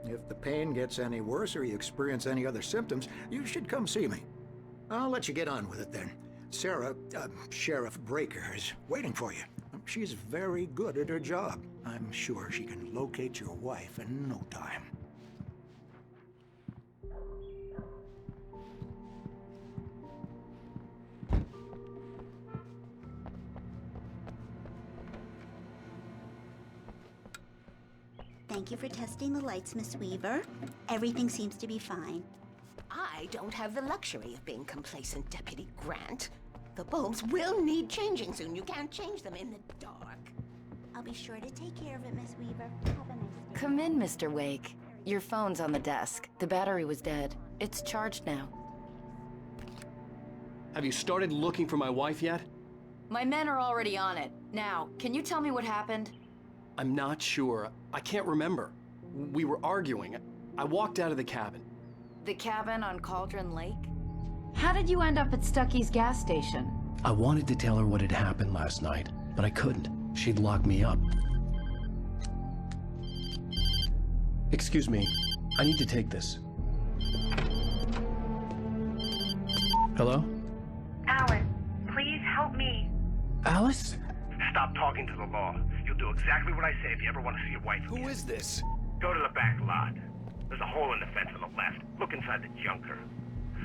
If the pain gets any worse or you experience any other symptoms, you should come see me. I'll let you get on with it then. Sarah, Sheriff Breaker, is waiting for you. She's very good at her job. I'm sure she can locate your wife in no time. Thank you for testing the lights, Miss Weaver. Everything seems to be fine. I don't have the luxury of being complacent, Deputy Grant. The bulbs will need changing soon. You can't change them in the dark. I'll be sure to take care of it, Miss Weaver. Have a nice day. Come in, Mr. Wake. Your phone's on the desk. The battery was dead. It's charged now. Have you started looking for my wife yet? My men are already on it. Now, can you tell me what happened? I'm not sure. I can't remember. We were arguing. I walked out of the cabin. The cabin on Cauldron Lake? How did you end up at Stucky's gas station? I wanted to tell her what had happened last night, but I couldn't. She'd lock me up. Excuse me. I need to take this. Hello? Alan, please help me. Alice? Stop talking to the law. You'll do exactly what I say if you ever want to see your wife again. Who is this? Go to the back lot. There's a hole in the fence on the left. Look inside the junker.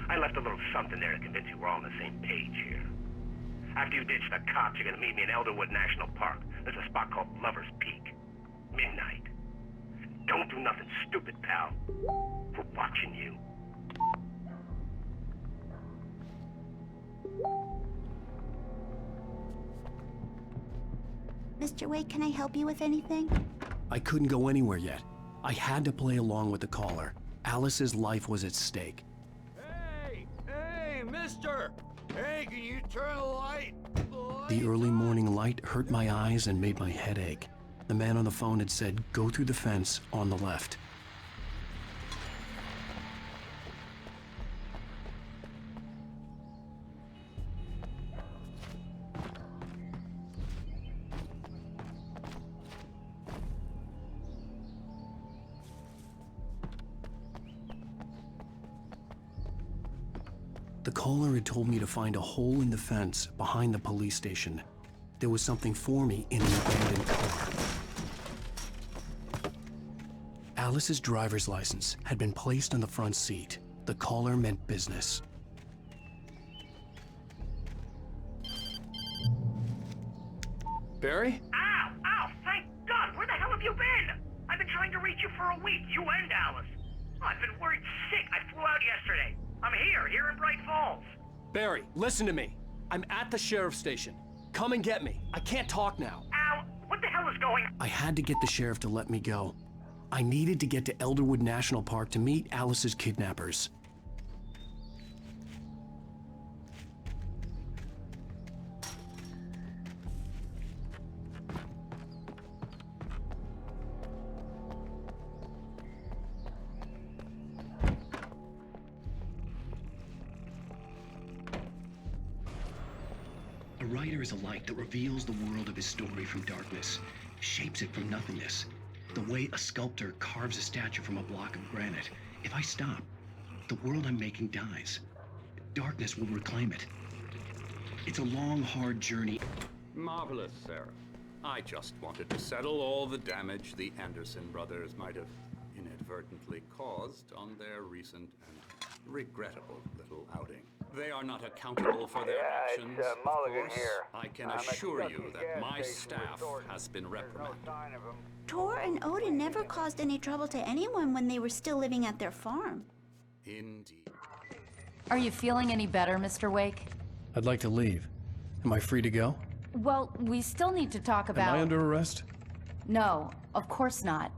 I left a little something there to convince you we're all on the same page here. After you ditch the cops, you're gonna meet me in Elderwood National Park. There's a spot called Lover's Peak. Midnight. Don't do nothing stupid, pal. We're watching you. Mr. Wake, can I help you with anything? I couldn't go anywhere yet. I had to play along with the caller. Alice's life was at stake. Hey, mister! Hey, can you turn the light? The early morning light hurt my eyes and made my head ache. The man on the phone had said, go through the fence on the left. The caller had told me to find a hole in the fence behind the police station. There was something for me in an abandoned car. Alice's driver's license had been placed on the front seat. The caller meant business. Barry? Ow! Ow! Thank God! Where the hell have you been? I've been trying to reach you for a week, you and Alice. I've been worried sick. I flew out yesterday. I'm here in Bright Falls. Barry, listen to me. I'm at the sheriff's station. Come and get me. I can't talk now. Al, what the hell is going on? I had to get the sheriff to let me go. I needed to get to Elderwood National Park to meet Alice's kidnappers. A writer is a light that reveals the world of his story from darkness, shapes it from nothingness. The way a sculptor carves a statue from a block of granite. If I stop, the world I'm making dies. Darkness will reclaim it. It's a long, hard journey. Marvelous, Sarah. I just wanted to settle all the damage the Anderson brothers might have inadvertently caused on their recent and regrettable little outing. They are not accountable for their actions, it's Mulligan of course. here. I can assure you that my staff has been reprimanded. Tor and Odin never caused any trouble to anyone when they were still living at their farm. Indeed. Are you feeling any better, Mr. Wake? I'd like to leave. Am I free to go? Well, we still need to talk about... Am I under arrest? No, of course not.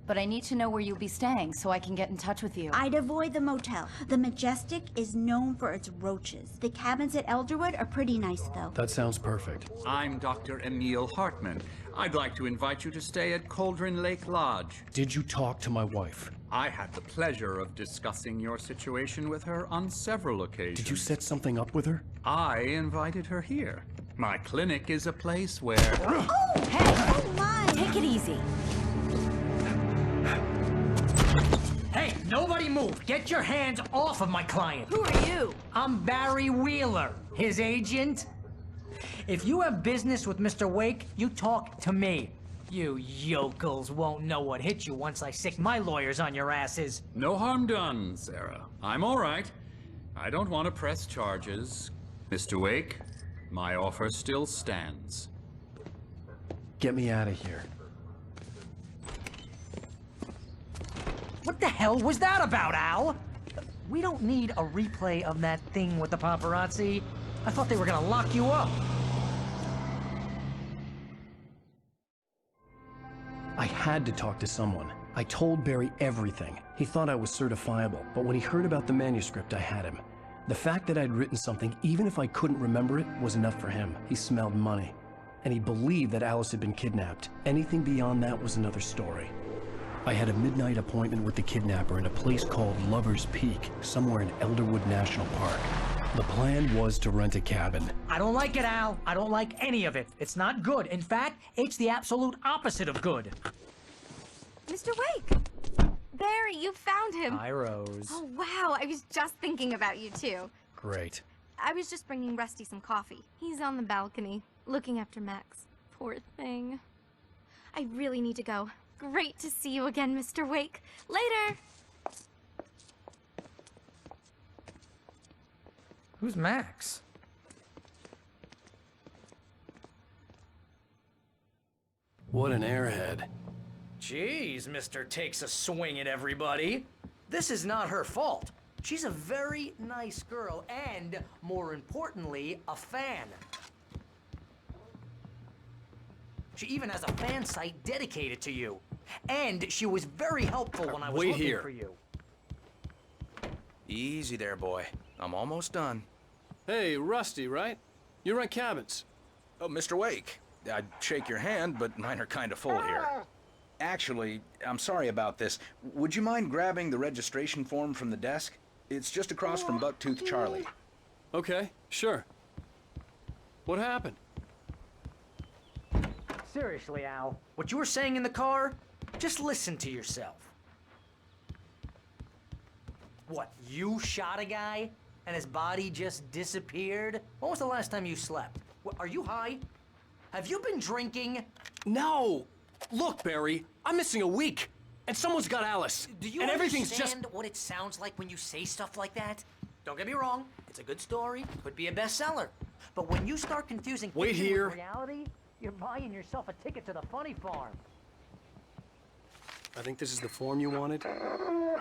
But I need to know where you'll be staying so I can get in touch with you. I'd avoid the motel. The Majestic is known for its roaches. The cabins at Elderwood are pretty nice, though. That sounds perfect. I'm Dr. Emil Hartman. I'd like to invite you to stay at Cauldron Lake Lodge. Did you talk to my wife? I had the pleasure of discussing your situation with her on several occasions. Did you set something up with her? I invited her here. My clinic is a place where... Hey! Oh my! Take it easy. Hey, nobody move! Get your hands off of my client! Who are you? I'm Barry Wheeler, his agent. If you have business with Mr. Wake, you talk to me. You yokels won't know what hit you once I sick my lawyers on your asses. No harm done, Sarah. I'm all right. I don't want to press charges. Mr. Wake, my offer still stands. Get me out of here. What the hell was that about, Al? We don't need a replay of that thing with the paparazzi. I thought they were gonna lock you up. I had to talk to someone. I told Barry everything. He thought I was certifiable, but when he heard about the manuscript, I had him. The fact that I'd written something, even if I couldn't remember it, was enough for him. He smelled money. And he believed that Alice had been kidnapped. Anything beyond that was another story. I had a midnight appointment with the kidnapper in a place called Lover's Peak, somewhere in Elderwood National Park. The plan was to rent a cabin. I don't like it, Al. I don't like any of it. It's not good. In fact, it's the absolute opposite of good. Mr. Wake! Barry, you found him. Hi, Rose. Oh, wow. I was just thinking about you, too. Great. I was just bringing Rusty some coffee. He's on the balcony, looking after Max. Poor thing. I really need to go. Great to see you again, Mr. Wake. Later! Who's Max? What an airhead. Jeez, Mr. Takes a swing at everybody. This is not her fault. She's a very nice girl and, more importantly, a fan. She even has a fan site dedicated to you. And she was very helpful when I was looking for you. Easy there, boy. I'm almost done. Hey, Rusty, right? You rent cabins. Oh, Mr. Wake. I'd shake your hand, but mine are kind of full here. Actually, I'm sorry about this. Would you mind grabbing the registration form from the desk? It's just across from Bucktooth Charlie. Okay, sure. What happened? Seriously, Al, what you were saying in the car, just listen to yourself. What, you shot a guy and his body just disappeared? When was the last time you slept? What, are you high? Have you been drinking? No! Look, Barry, I'm missing a week, and someone's got Alice. Do you and everything's understand just... what it sounds like when you say stuff like that? Don't get me wrong, it's a good story, could be a bestseller. But when you start confusing Wait fiction here. with reality, you're buying yourself a ticket to the funny farm. I think this is the form you wanted.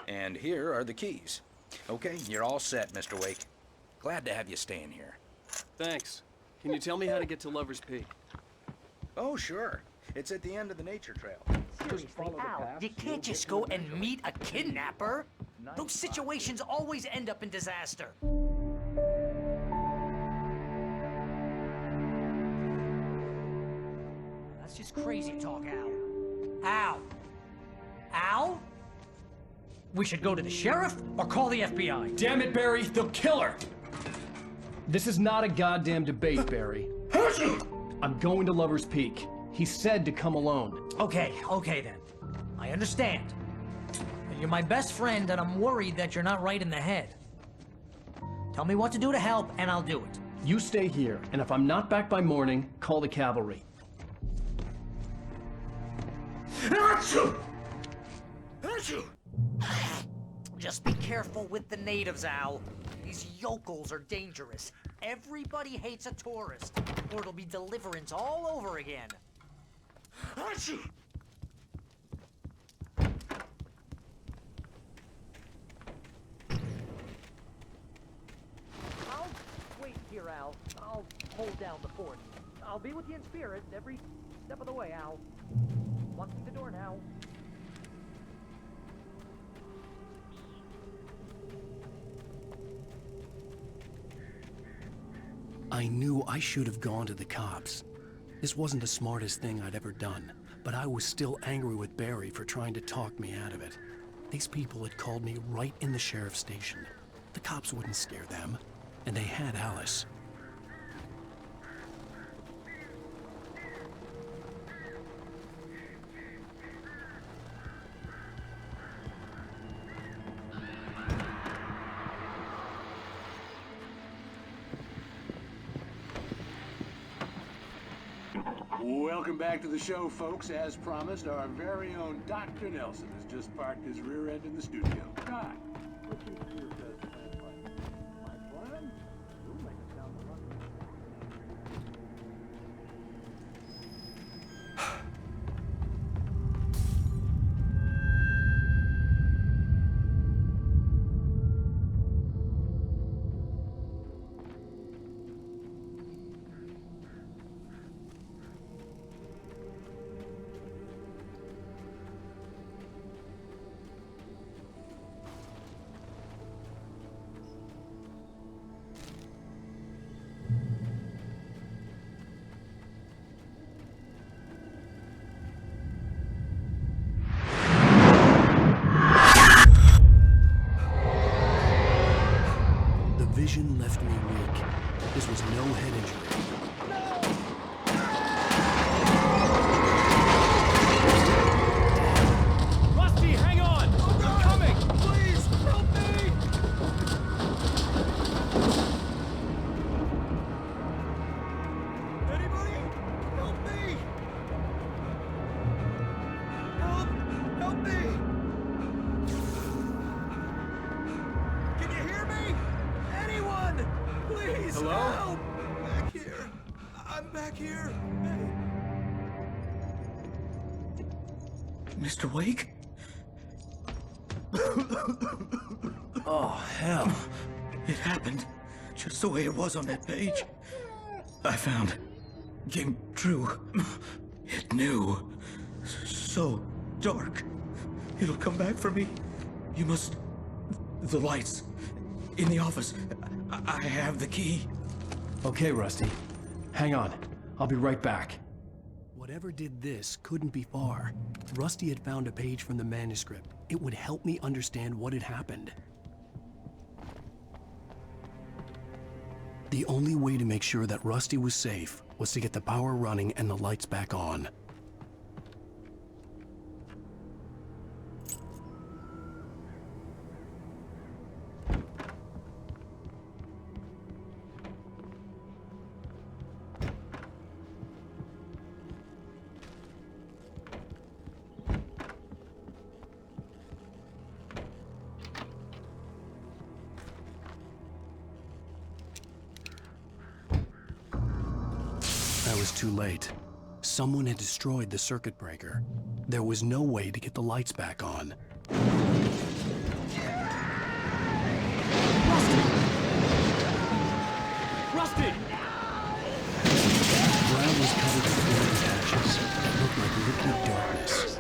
And here are the keys. Okay, you're all set, Mr. Wake. Glad to have you staying here. Thanks. Can you tell me how to get to Lover's Peak? Oh, sure. It's at the end of the nature trail. Seriously, Al, you can't just go and meet a kidnapper. Those situations always end up in disaster. That's just crazy talk, Al. Al? Al? We should go to the sheriff or call the FBI. Damn it, Barry, they'll kill her! This is not a goddamn debate, Barry. I'm going to Lover's Peak. He said to come alone. Okay then. I understand. You're my best friend, and I'm worried that you're not right in the head. Tell me what to do to help, and I'll do it. You stay here, and if I'm not back by morning, call the cavalry. Just be careful with the natives, Al. These yokels are dangerous. Everybody hates a tourist, or it'll be Deliverance all over again. I'll wait here, Al. I'll hold down the fort. I'll be with you in spirit every step of the way, Al. Locking the door now. I knew I should have gone to the cops. This wasn't the smartest thing I'd ever done, but I was still angry with Barry for trying to talk me out of it. These people had called me right in the sheriff's station. The cops wouldn't scare them, and they had Alice. Welcome back to the show, folks. As promised, our very own Dr. Nelson has just parked his rear end in the studio. Doc, what you feel does plan like? My plan? You'll make it sound The vision left me weak. This was no head injury. Rusty, hang on! I'm coming! Please, help me! Anybody? Help me! Help! Help me! Can you hear me? Anyone! Please, Hello? help! Back here. I'm back here. Hey. Mr. Wake? Oh, hell. It happened just the way it was on that page. I found. Came true. It knew. So dark. It'll come back for me. You must. The lights. In the office. I have the key. Okay, Rusty. Hang on. I'll be right back. Whatever did this couldn't be far. Rusty had found a page from the manuscript. It would help me understand what had happened. The only way to make sure that Rusty was safe was to get the power running and the lights back on. I was too late. Someone had destroyed the circuit breaker. There was no way to get the lights back on. Rusty! The ground was covered with flaming patches that looked like liquid darkness.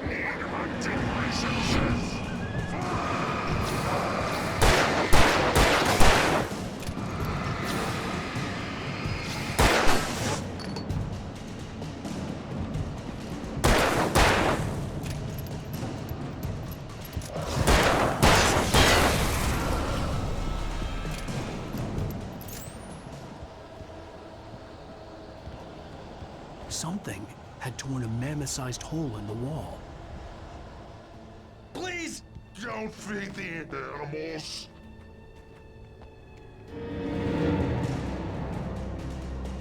Something had torn a mammoth-sized hole in the wall. Please! Don't feed the animals!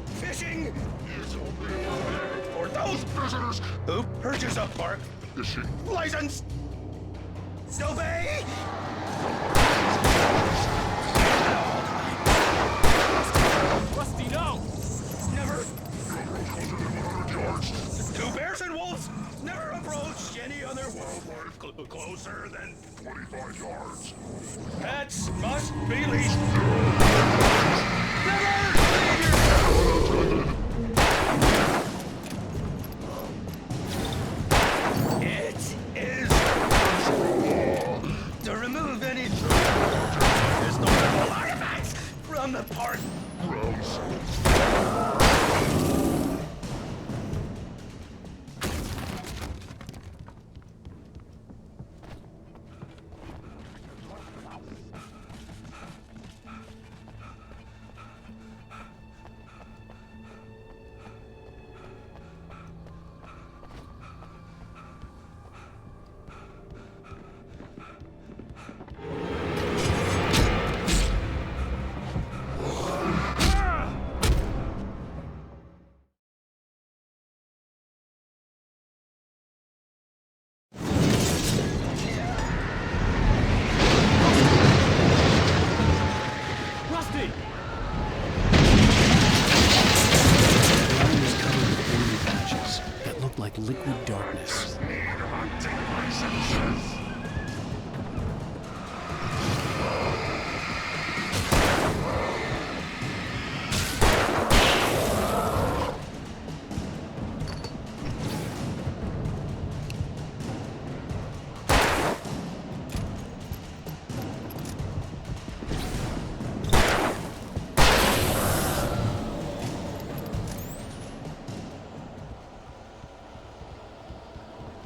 Fishing! For those visitors who purchase a park fishing license! Sylvie! Rusty, no! Never! Two bears and wolves never approach any other wildlife closer than 25 yards. Pets must be leashed. Never leave your... It is to remove any historical artifacts from the park. Gross.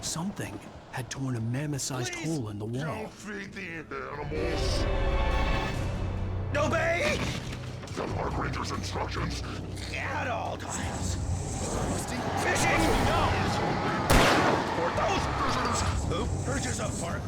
Something had torn a mammoth-sized hole in the wall. Don't feed the animals. Obey! The Park Ranger's instructions. At all times. Fishing! No! For those visitors who purchase a park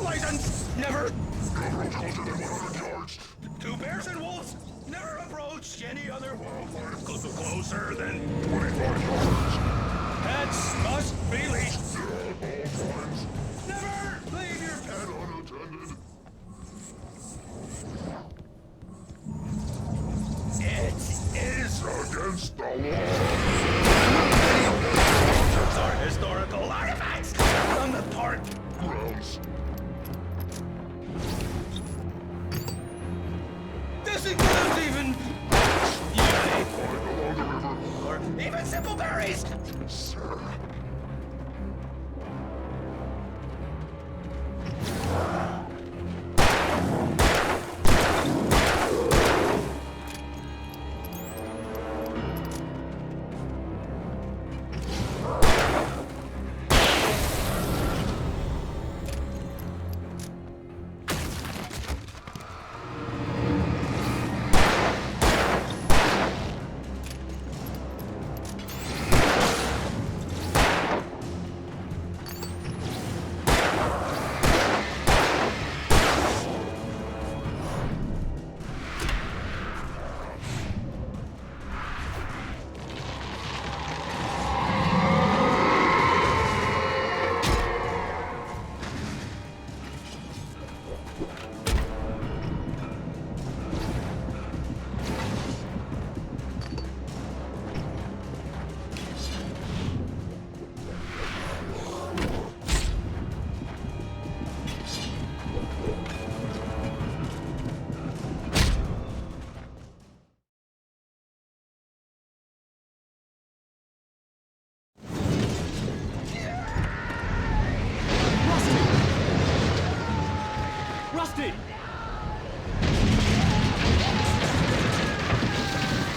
license, never. Closer than 100 yards. To bears and wolves, never approach any other wildlife closer than 25 yards. Pets must be leashed. At all times. Never leave your And unattended. It is Against the law. These are historical artifacts from the park Grounds. This includes even Along the river. or even simple berries. Sir. Rusty!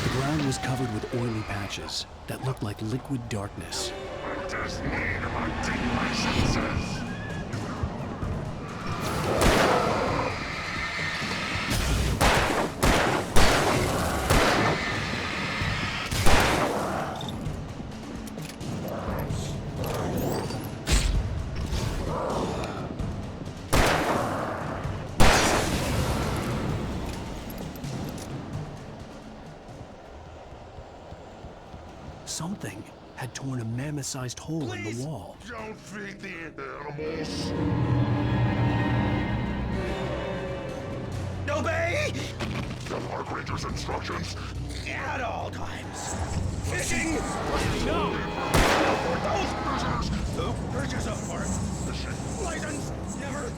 The ground was covered with oily patches that looked like liquid darkness. I just need my deep licenses. Something had torn a mammoth-sized hole in the wall. Don't feed the animals. Obey! The Park Ranger's instructions. At all times. Fishing! No! For those visitors who purchase a park license, never.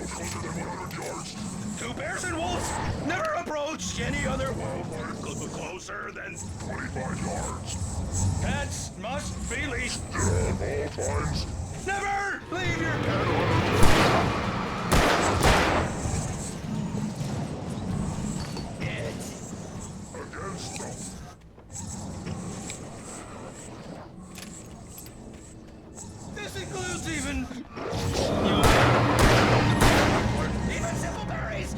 Closer than 100 yards. To bears and wolves, never approach any other wildlife closer than 25 yards. Pets must be leashed. At all times. Never leave your pet Against them. This includes even simple berries.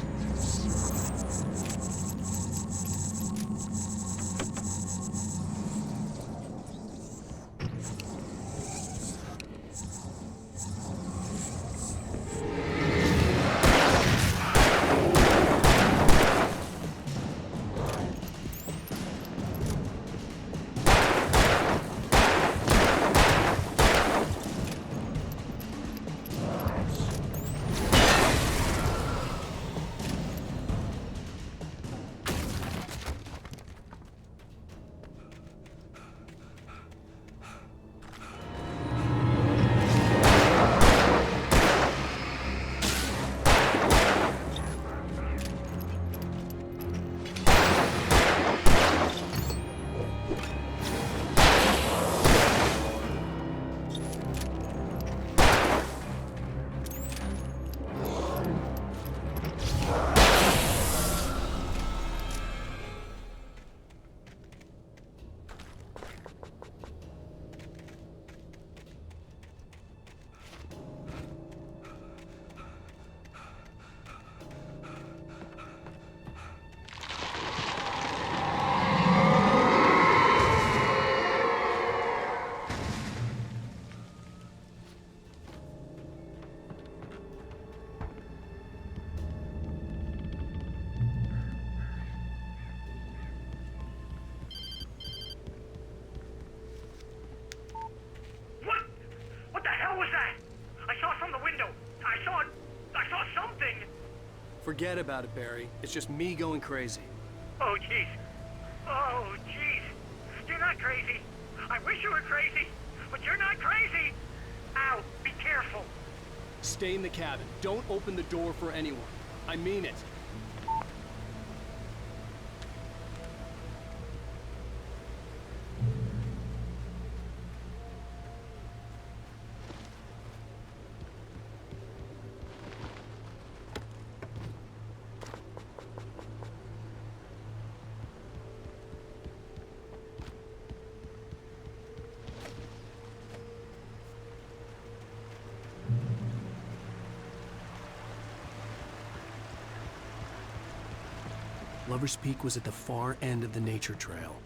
Forget about it, Barry. It's just me going crazy. Oh, jeez. Oh, jeez. You're not crazy. I wish you were crazy, but you're not crazy. Ow, be careful. Stay in the cabin. Don't open the door for anyone. I mean it. Lover's Peak was at the far end of the nature trail.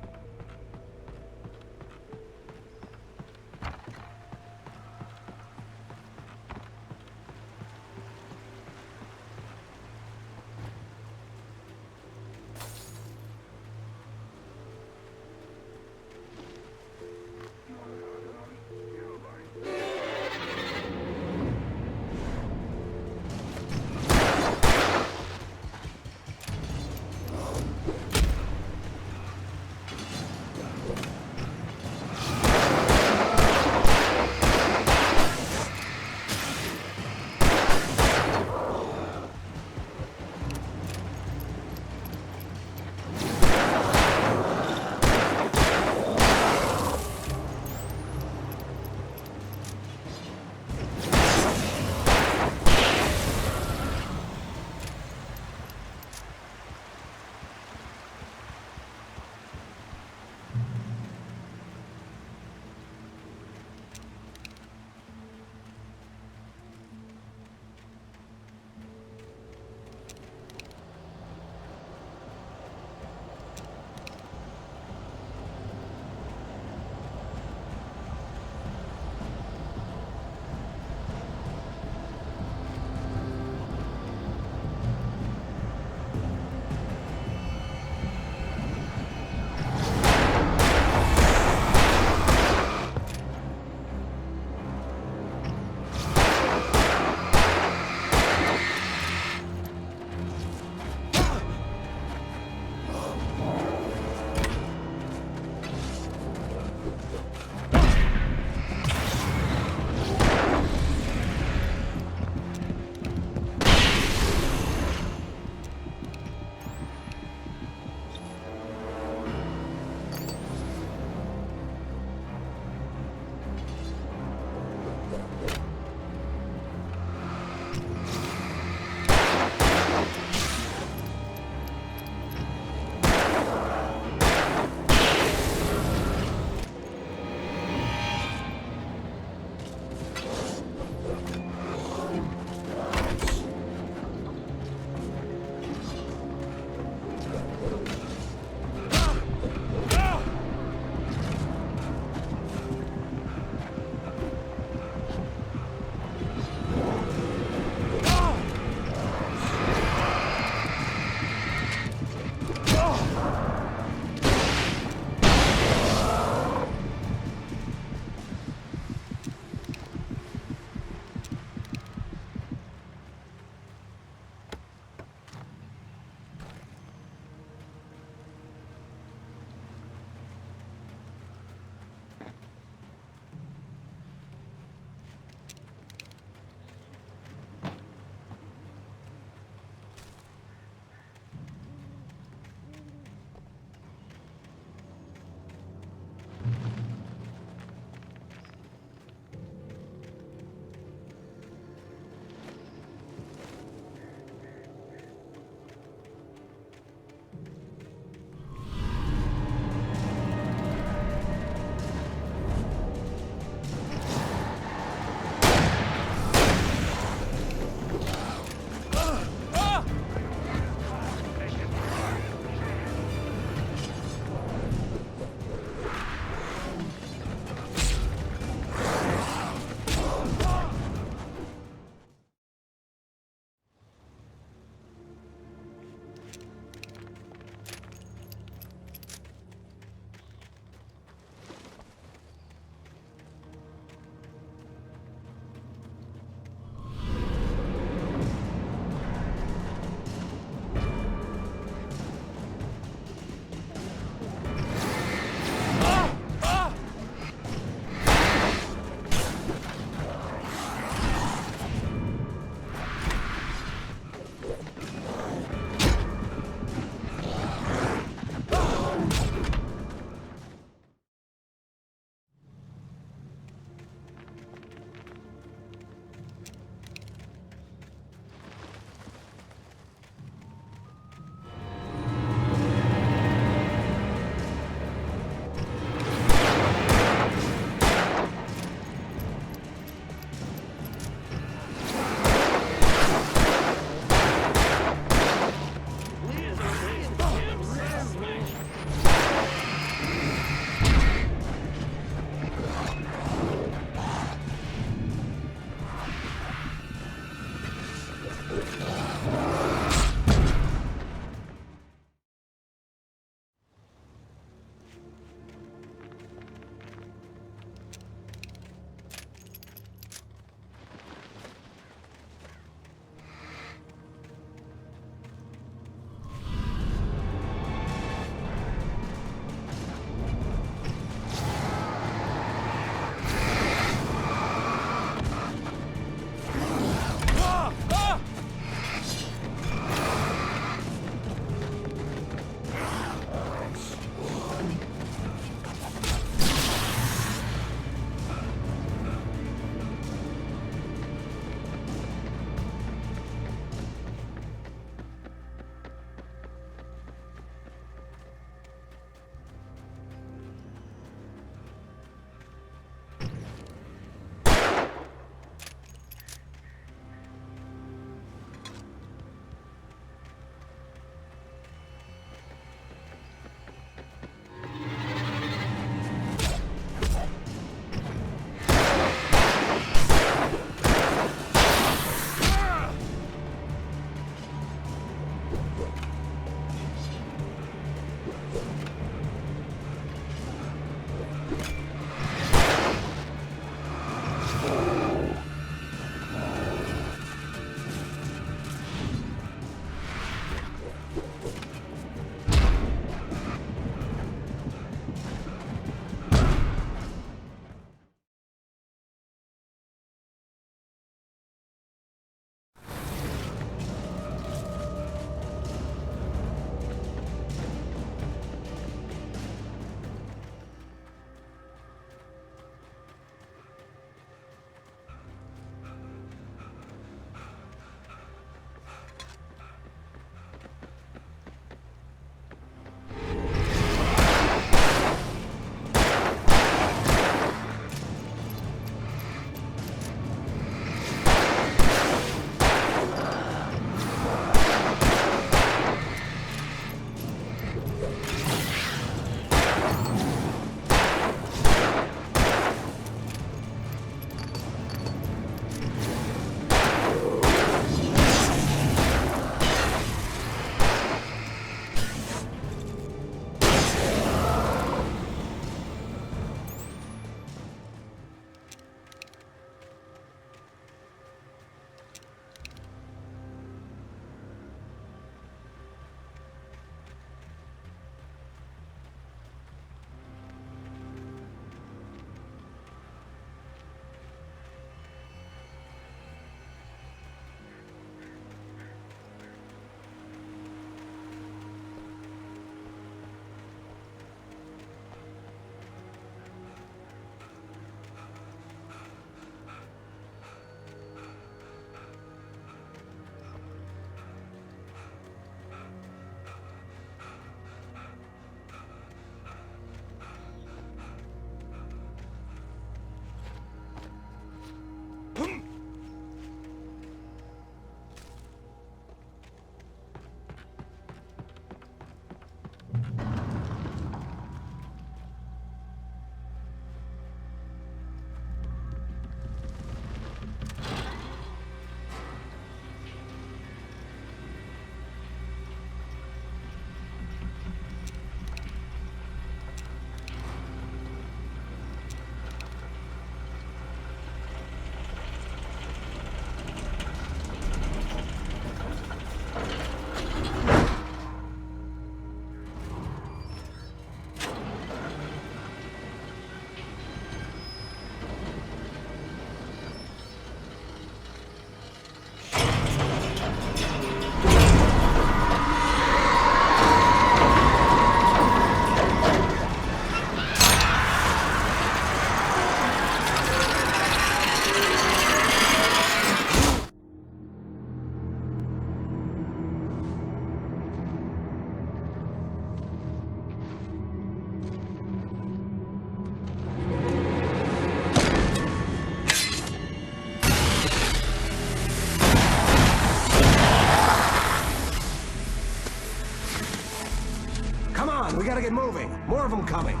gotta get moving. More of them coming.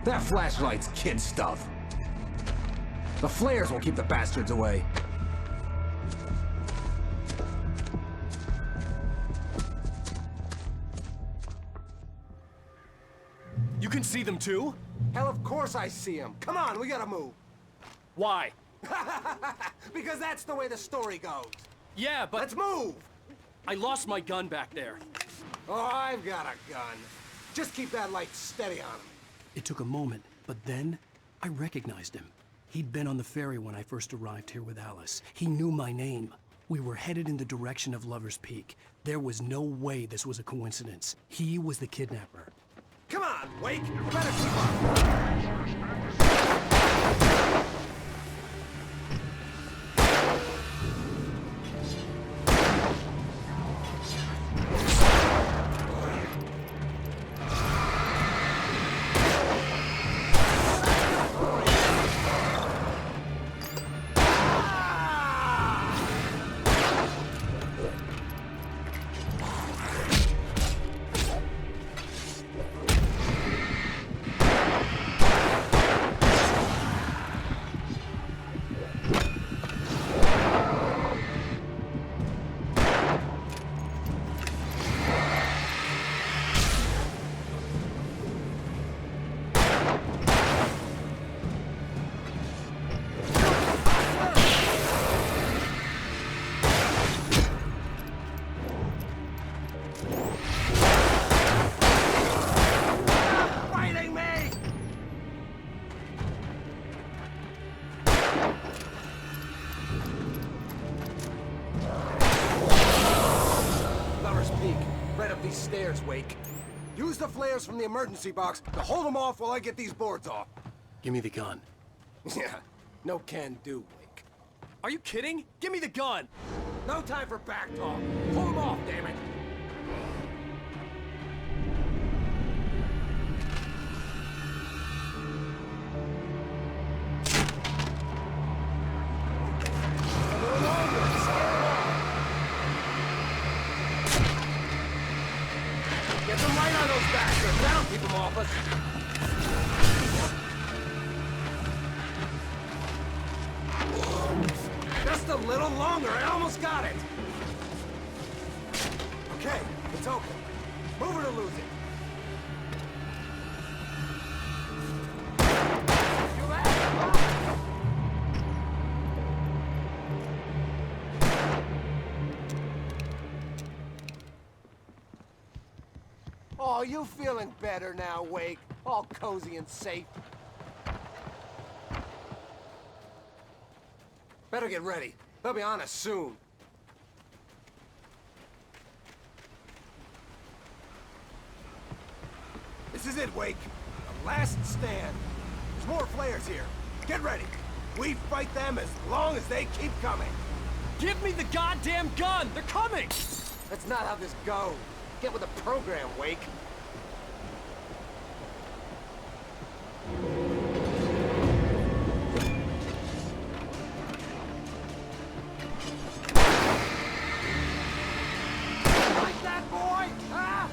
That flashlight's kid stuff. The flares will keep the bastards away. You can see them too? Hell, of course I see them. Come on, we gotta move. Why? Because that's the way the story goes. Yeah, but... Let's move! I lost my gun back there. Oh, I've got a gun. Just keep that light steady on him. It took a moment, but then I recognized him. He'd been on the ferry when I first arrived here with Alice. He knew my name. We were headed in the direction of Lover's Peak. There was no way this was a coincidence. He was the kidnapper. Come on, Wake! You better keep up! Stairs, Wake. Use the flares from the emergency box to hold them off while I get these boards off. Give me the gun. Yeah, no can do, Wake. Are you kidding? Give me the gun! No time for back talk. Pull them off, damn it! Get some light on those bastards! That'll keep them off us! Just a little longer, I almost got it! Okay, it's open. Move it or lose it. Oh, you feeling better now, Wake? All cozy and safe. Better get ready. They'll be on us soon. This is it, Wake. The last stand. There's more flares here. Get ready. We fight them as long as they keep coming. Give me the goddamn gun! They're coming! That's not how this goes. Get with the program, Wake. Like that, boy? Huh?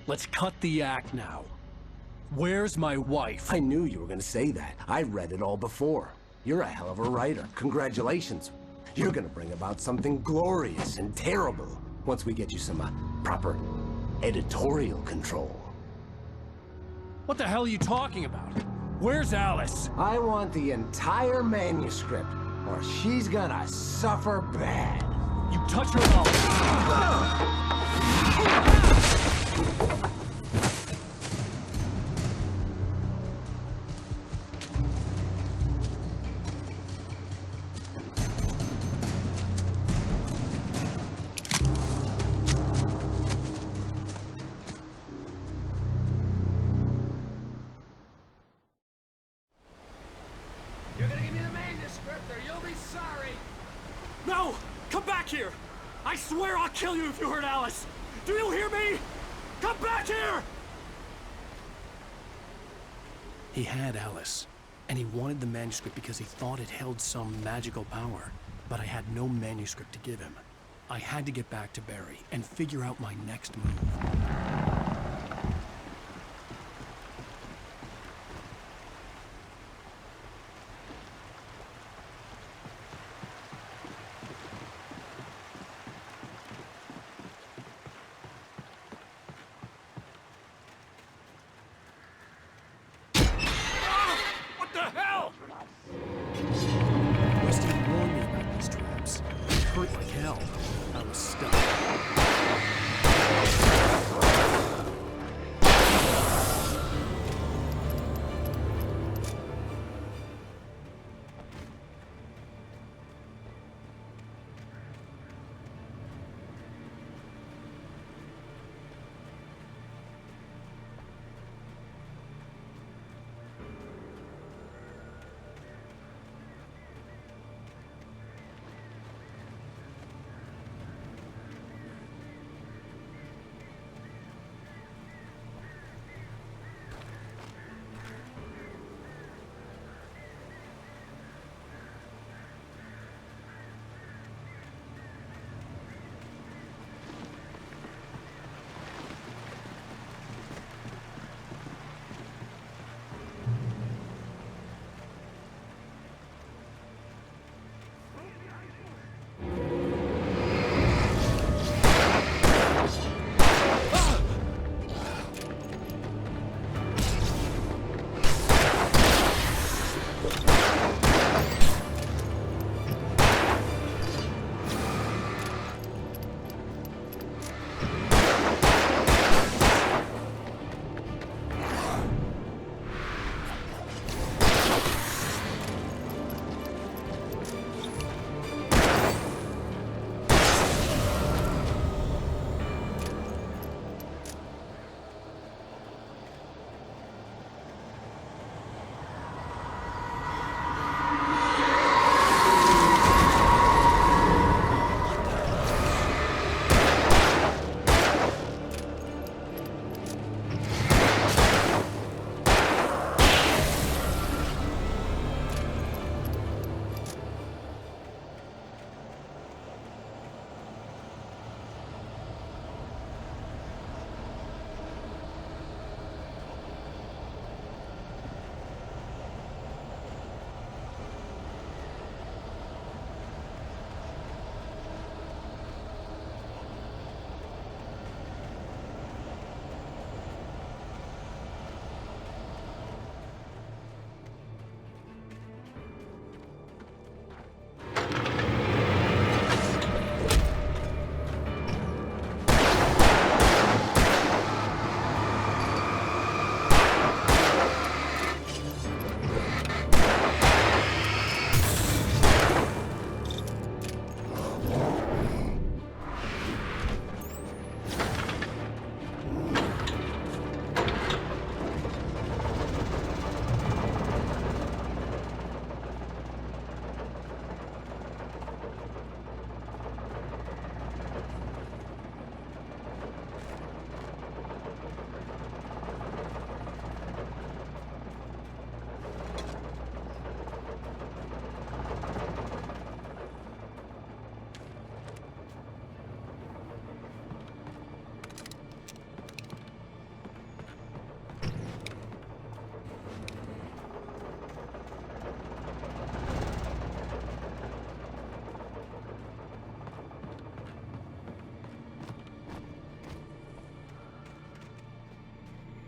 Let's cut the act now. Where's my wife? I knew you were gonna say that. I read it all before. You're a hell of a writer. Congratulations. You're gonna bring about something glorious and terrible once we get you some proper editorial control. What the hell are you talking about? Where's Alice? I want the entire manuscript, or she's gonna suffer bad. You touch her mouth. You're gonna give me the manuscript or you'll be sorry! No! Come back here! I swear I'll kill you if you hurt Alice! Do you hear me? Come back here! He had Alice, and he wanted the manuscript because he thought it held some magical power. But I had no manuscript to give him. I had to get back to Barry and figure out my next move. What the hell? Rusty warned me about these traps. It hurt like hell. I was stuck.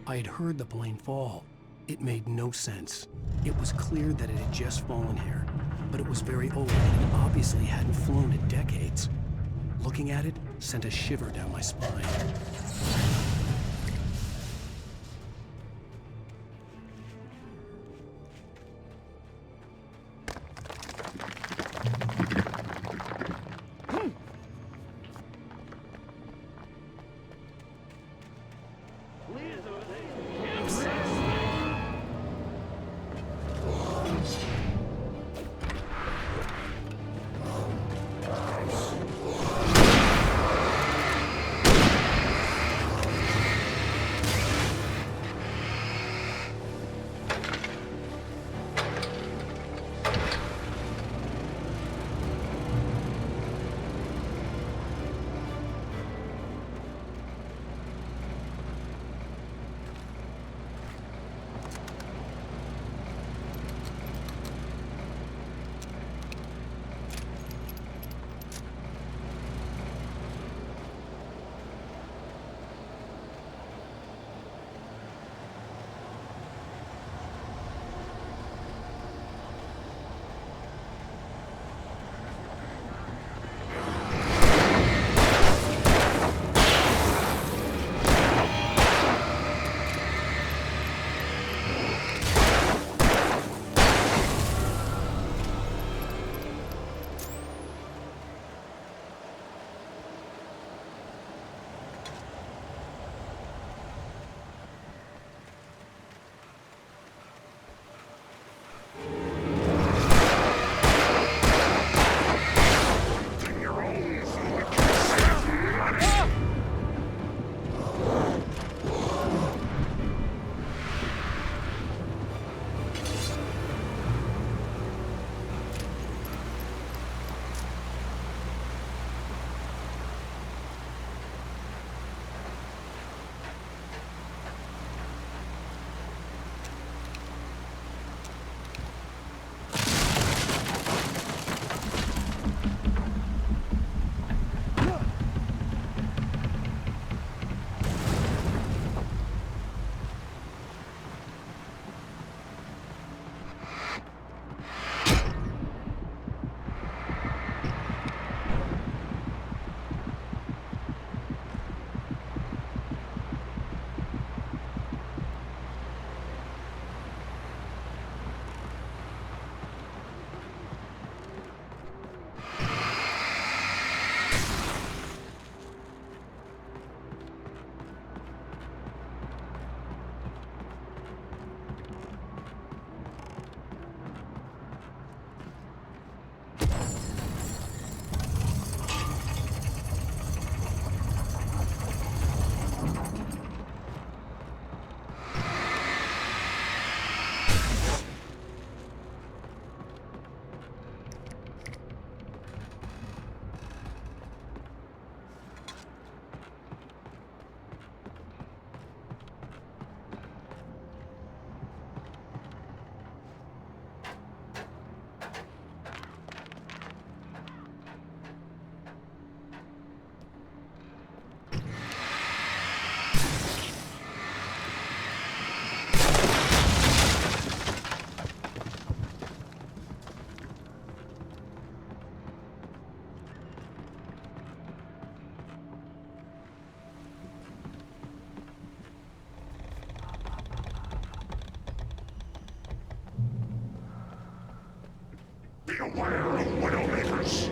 I had heard the plane fall. It made no sense. It was clear that it had just fallen here, but it was very old and obviously hadn't flown in decades. Looking at it sent a shiver down my spine. Beware of Widowmakers.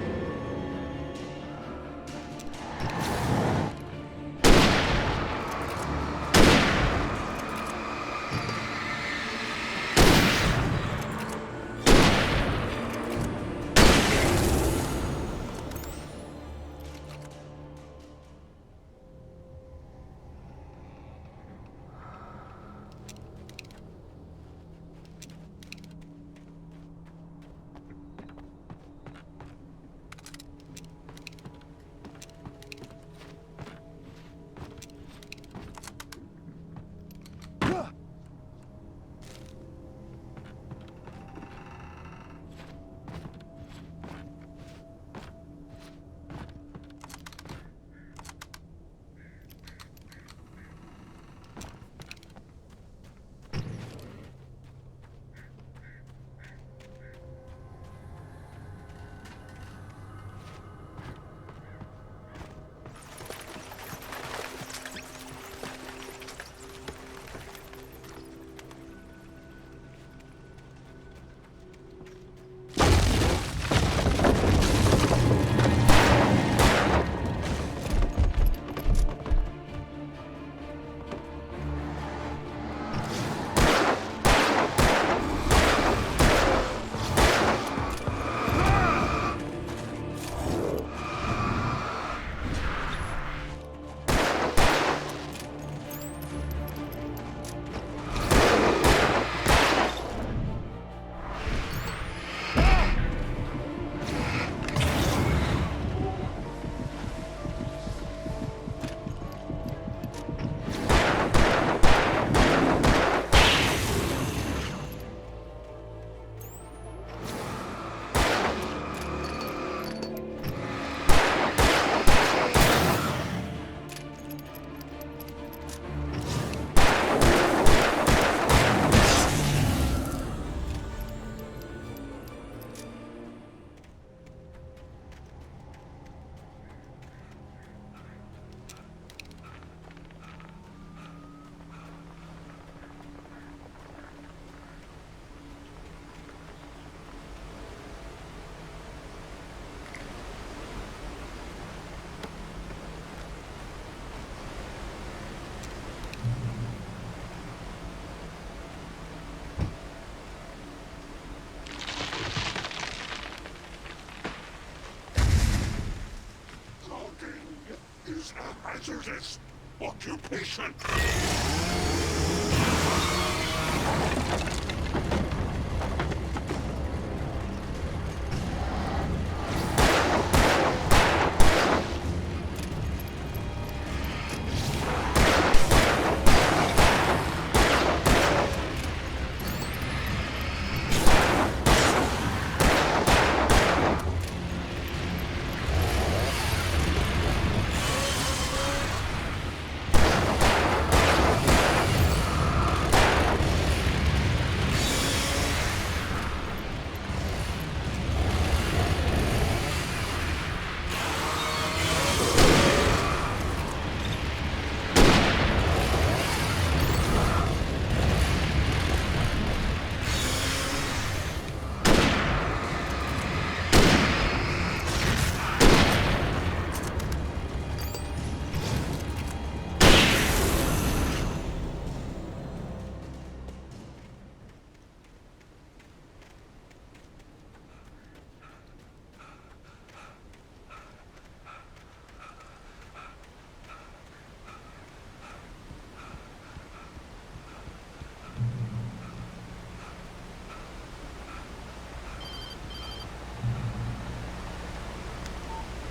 hazardous occupation.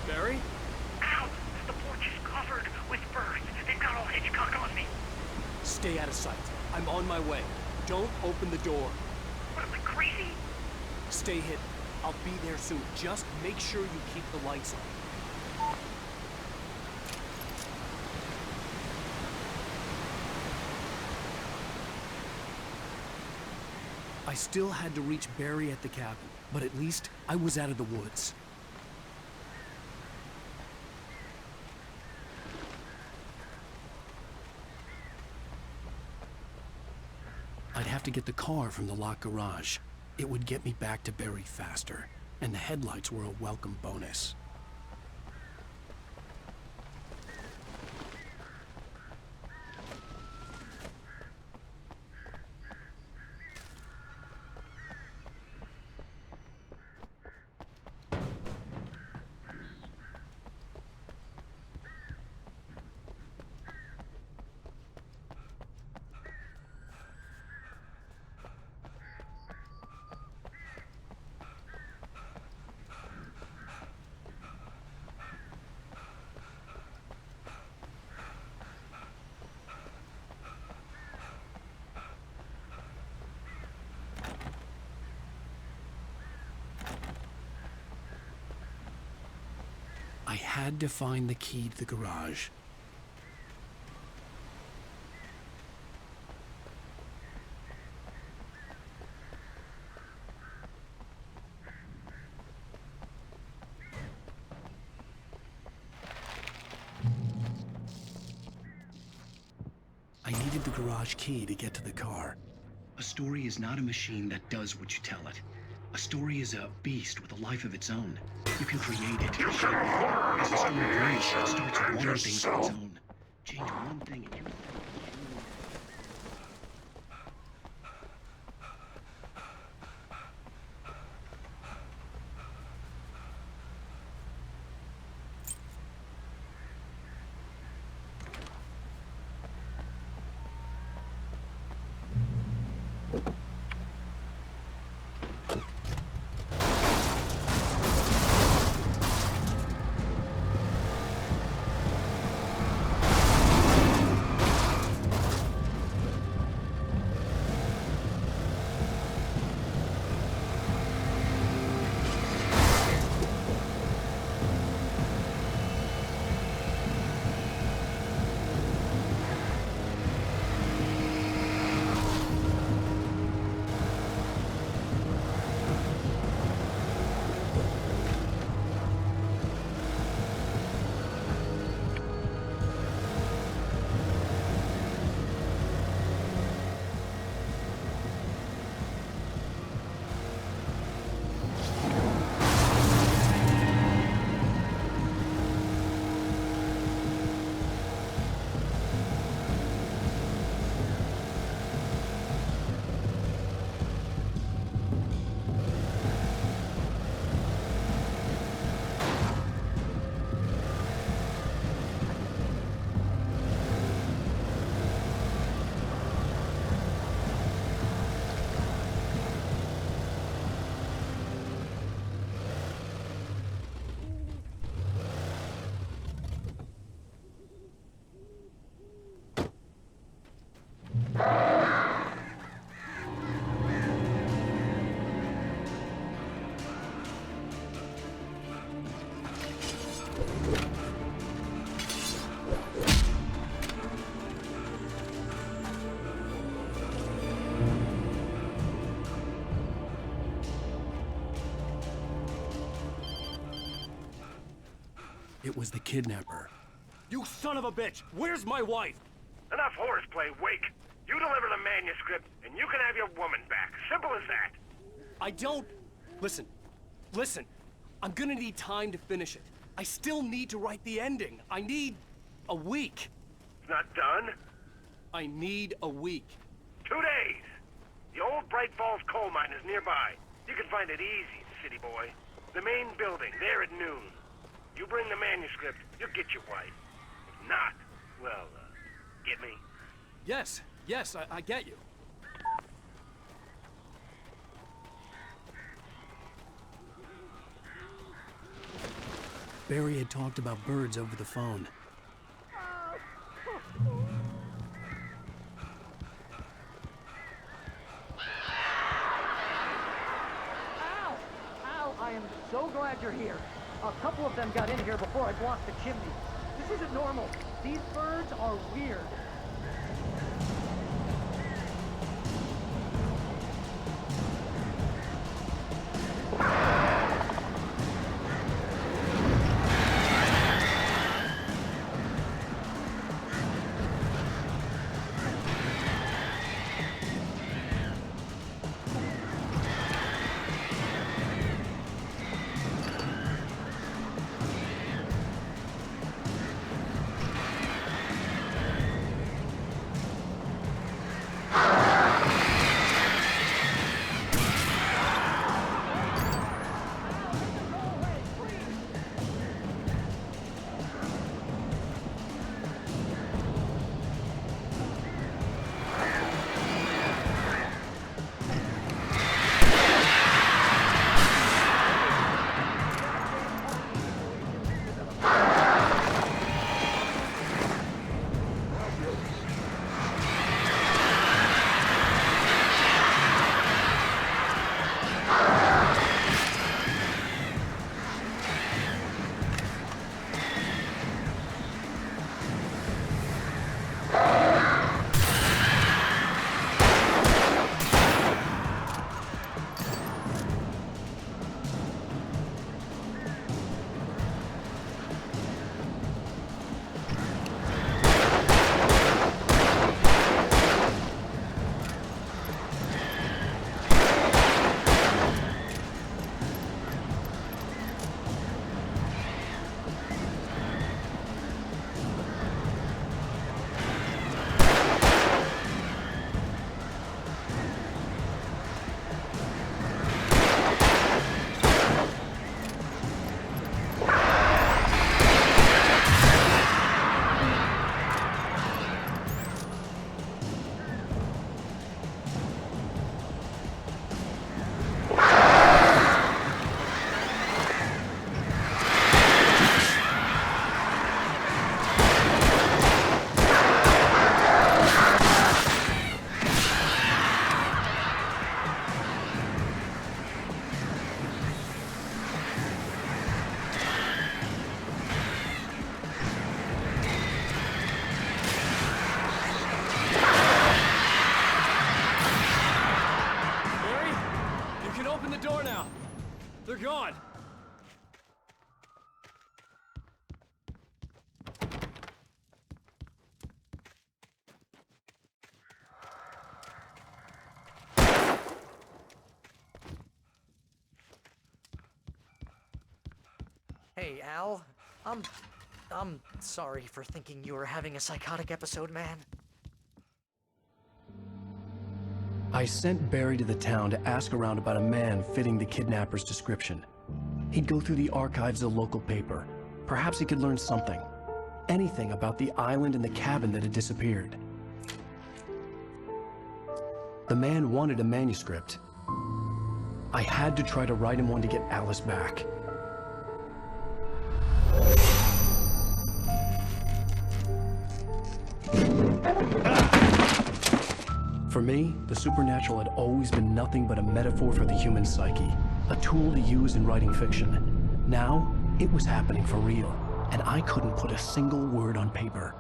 Barry? Ow! The porch is covered with birds. They've got all Hitchcock on me. Stay out of sight. I'm on my way. Don't open the door. What am I, crazy? Stay hidden. I'll be there soon. Just make sure you keep the lights on. I still had to reach Barry at the cabin, but at least I was out of the woods. I'd have to get the car from the locked garage. It would get me back to Barry faster, and the headlights were a welcome bonus. I had to find the key to the garage. I needed the garage key to get to the car. A story is not a machine that does what you tell it. A story is a beast with a life of its own. You can create it, shape it. As a story grows, it starts with one thing of its own. Change one thing and you... it was the kidnapper. You son of a bitch! Where's my wife? Enough horseplay, Wake. You deliver the manuscript, and you can have your woman back. Simple as that. I don't... Listen. I'm gonna need time to finish it. I still need to write the ending. I need... a week. It's not done? I need a week. 2 days. The old Bright Falls coal mine is nearby. You can find it easy, city boy. The main building, there at noon. You bring the manuscript, you'll get your wife. If not, well, get me? Yes, I get you. Barry had talked about birds over the phone. Al, I am so glad you're here. A couple of them got in here before I blocked the chimney. This isn't normal. These birds are weird. They're gone! Hey, Al. I'm sorry for thinking you were having a psychotic episode, man. I sent Barry to the town to ask around about a man fitting the kidnapper's description. He'd go through the archives of the local paper. Perhaps he could learn something. Anything about the island and the cabin that had disappeared. The man wanted a manuscript. I had to try to write him one to get Alice back. For me, the supernatural had always been nothing but a metaphor for the human psyche, a tool to use in writing fiction. Now, it was happening for real, and I couldn't put a single word on paper.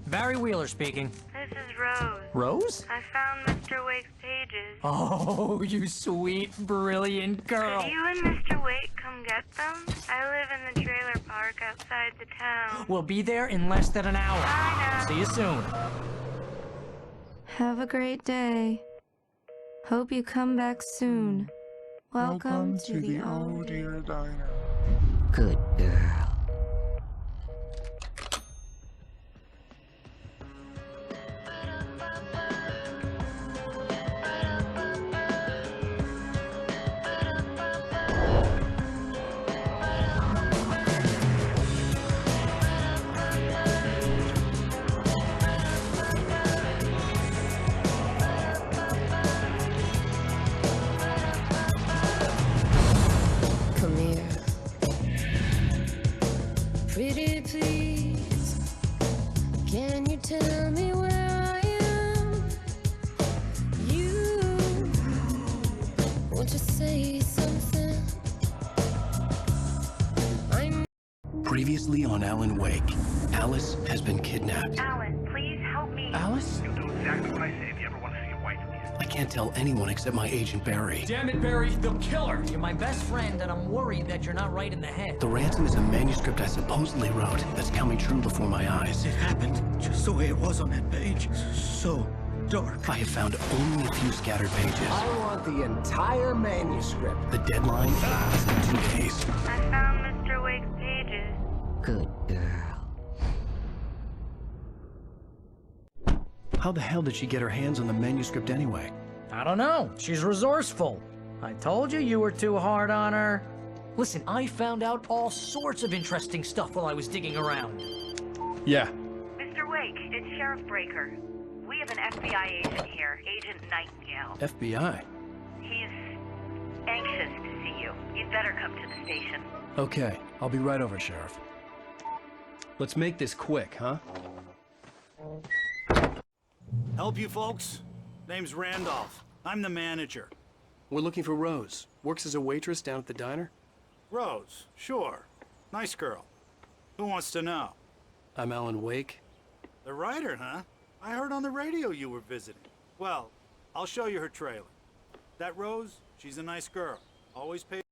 Barry Wheeler speaking. Hey, this is Rose. Rose? I found Mr. Wake's pages. Oh, you sweet, brilliant girl. Could you and Mr. Wake come get them? I live in the trailer park outside the town. We'll be there in less than an hour. Bye now. See you soon. Have a great day. Hope you come back soon. Welcome to the Oh Dear Diner. Good girl. Come here. Pretty please, can you tell me where I am? You, won't you say something? I'm Previously on Alan Wake, Alice has been kidnapped. Alan, please help me. Alice? You'll do exactly what I say if you ever want to see your wife again. I can't tell anyone except my agent Barry. Damn it, Barry, they'll kill her. You're my best friend, and I'm worried that you're not right in the head. The ransom is a manuscript I supposedly wrote that's coming true before my eyes. It happened just the way it was on that page. So dark. I have found only a few scattered pages. I want the entire manuscript. The deadline is in 2 days. I found Mr. Wake's pages. Good girl. How the hell did she get her hands on the manuscript anyway? I don't know. She's resourceful. I told you you were too hard on her. Listen, I found out all sorts of interesting stuff while I was digging around. Yeah. Mr. Wake, it's Sheriff Breaker. We have an FBI agent here, Agent Nightingale. FBI? He's anxious to see you. You'd better come to the station. Okay, I'll be right over, Sheriff. Let's make this quick, huh? Help you folks? Name's Randolph. I'm the manager. We're looking for Rose. Works as a waitress down at the diner. Rose, sure. Nice girl. Who wants to know? I'm Alan Wake. The writer, huh? I heard on the radio you were visiting. Well, I'll show you her trailer. That Rose, she's a nice girl. Always pays